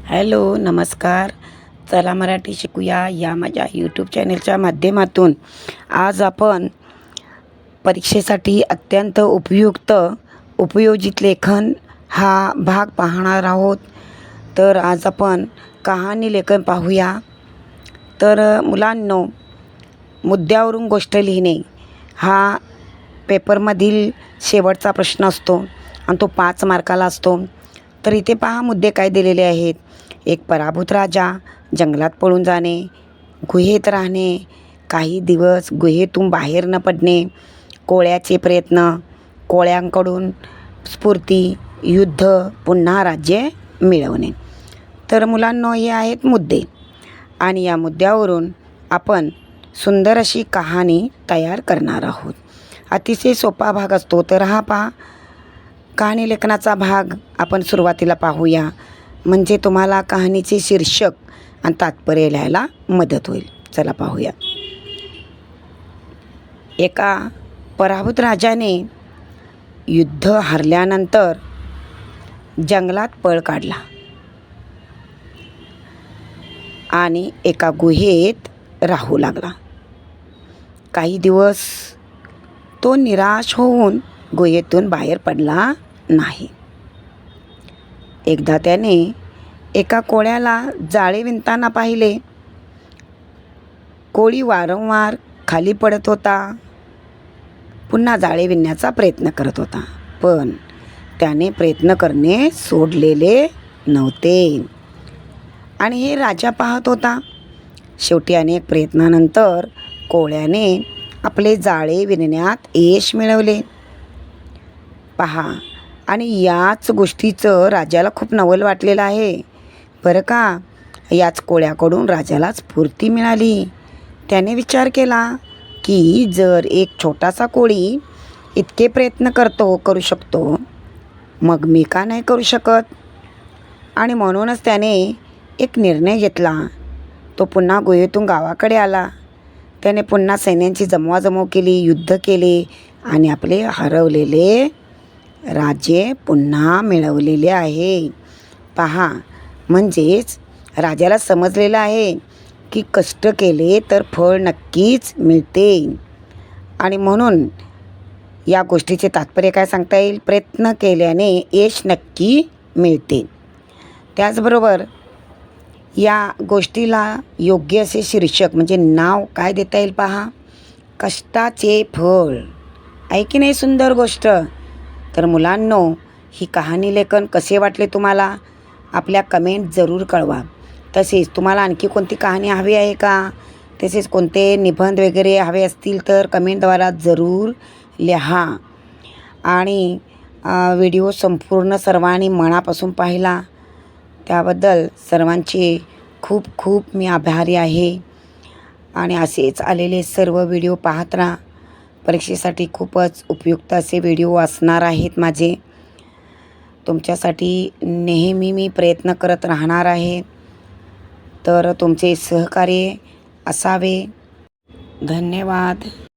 Hello, नमस्कार. चला मराठी शिकूया या माझ्या यूट्यूब चॅनलच्या माध्यमातून आज आपण परीक्षेसाठी अत्यंत उपयोजित लेखन हा भाग पाहणार आहोत. तर आज आपण कहाणी लेखन पाहूया. तर मुलांनो, मुद्द्यावरून गोष्ट लिहिणे हा पेपरमधील शेवटचा प्रश्न असतो आणि तो 5 मार्काला असतो. तर इथे पहा मुद्दे काय दिलेले आहेत. एक पराभूत राजा, जंगलात पळून जाणे, गुहेत राहणे, काही दिवस गुहेतून बाहेर न पडणे, कोळ्याचे प्रयत्न, कोळ्यांकडून स्फूर्ती, युद्ध, पुन्हा राज्य मिळवणे. तर मुलांनो, हे आहेत मुद्दे आणि या मुद्द्यावरून आपण सुंदर अशी कहाणी तयार करणार आहोत. अतिशय सोपा भाग असतो. तर हा पहा कहाणी लेखनाचा भाग आपण सुरुवातीला पाहूया, म्हणजे तुम्हाला कहाणीचे शीर्षक आणि तात्पर्य लिहायला मदत होईल. चला पाहूया. एका पराभूत राजाने युद्ध हरल्यानंतर जंगलात पळ काढला आणि एका गुहेत राहू लागला. काही दिवस तो निराश होऊन गुहेतून बाहेर पडला नाही. एकदा त्याने एका कोळ्याला जाळे विणताना पाहिले. कोळी वारंवार खाली पडत होता, पुन्हा जाळे विणण्याचा प्रयत्न करत होता, पण त्याने प्रयत्न करणे सोडलेले नव्हते आणि हे राजा पाहत होता. शेवटी अनेक प्रयत्नानंतर कोळ्याने आपले जाळे विणण्यात यश मिळवले. पहा, आणि याच गोष्टीचं राजाला खूप नवल वाटलेलं आहे बरं का. याच कोळ्याकडून राजाला स्फूर्ती मिळाली. त्याने विचार केला की जर एक छोटासा कोळी इतके प्रयत्न करू शकतो, मग मी का नाही करू शकत. आणि म्हणूनच त्याने एक निर्णय घेतला. तो पुन्हा गुहेतून गावाकडे आला. त्याने पुन्हा सैन्यांची जमवाजमव केली, युद्ध केले आणि आपले हरवलेले राज्य पुन्हा मिळवलेले आहे. पहा, म्हणजेच राजाला समजलेलं आहे की कष्ट केले तर फळ नक्कीच मिळते. आणि म्हणून या गोष्टीचे तात्पर्य काय सांगता येईल, प्रयत्न केल्याने यश नक्की मिळते. त्याचबरोबर या गोष्टीला योग्य असे शीर्षक म्हणजे नाव काय देता येईल पहा, कष्टाचे फळ. आहे की नाही सुंदर गोष्ट. तर मुलांनो, ही कहाणी लेखन कसे वाटले तुम्हाला आपल्या कमेंट जरूर कळवा. तसेच तुम्हाला आणखी कोणती कहाणी हवी आहे का, तसेच कोणते निबंध वगैरे हवे असतील तर कमेंटद्वारा जरूर लिहा. आणि व्हिडिओ संपूर्ण सर्वांनी मनापासून पाहिला त्याबद्दल सर्वांचे खूप खूप मी आभारी आहे. आणि असेच आलेले सर्व व्हिडिओ पाहत राहा. परीक्षेसाठी खूपच उपयुक्त असे व्हिडिओ असणार आहेत माझे. तुमच्यासाठी नेहमी मी प्रयत्न करत राहणार आहे. तर तुमचे सहकार्य असावे. धन्यवाद.